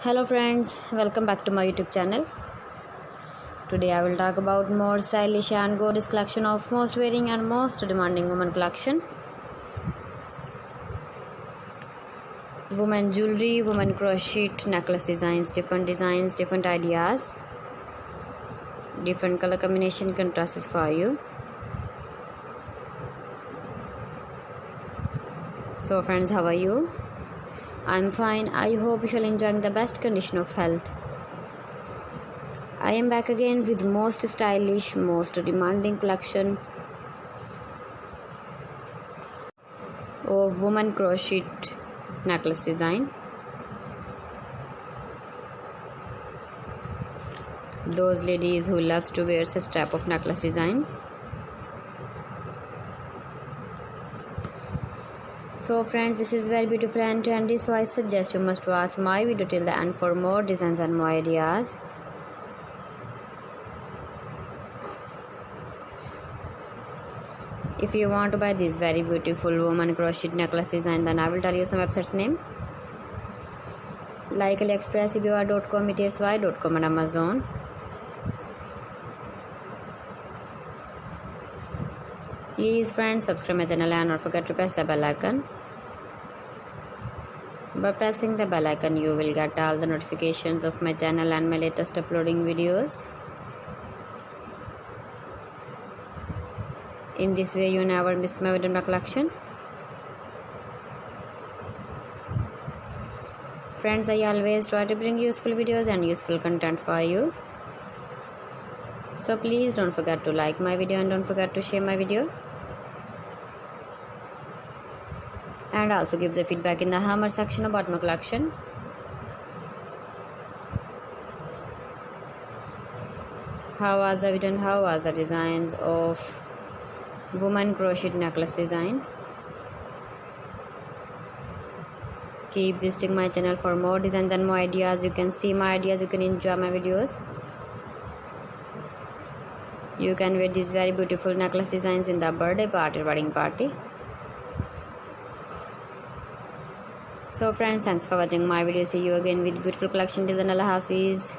Hello friends, welcome back to my YouTube channel. Today I will talk about more stylish and gorgeous collection of most wearing and most demanding women collection. Women jewelry, women crochet necklace designs, different ideas, different color combination contrasts for you. So friends, how are you? I'm fine. I hope you shall enjoying the best condition of health. I am back again with most stylish, most demanding collection of woman crochet necklace design. Those ladies who loves to wear such type of necklace design. So friends, this is very beautiful and trendy, so I suggest you must watch my video till the end for more designs and more ideas. If you want to buy this very beautiful woman crochet necklace design, then I will tell you some websites name like AliExpress, ebay.com, etsy.com and Amazon. Please friends, subscribe my channel and don't forget to press the bell icon. By pressing the bell icon, you will get all the notifications of my channel and my latest uploading videos. In this way, you never miss my video collection. Friends, I always try to bring useful videos and useful content for you. So please don't forget to like my video and don't forget to share my video. And also give the feedback in the hammer section about my collection. How was the video and how was the designs of woman crochet necklace design? Keep visiting my channel for more designs and more ideas. You can see my ideas, you can enjoy my videos. You can wear these very beautiful necklace designs in the birthday party, wedding party. So friends, thanks for watching my video. See you again with beautiful collection. Till then, Allah Hafiz.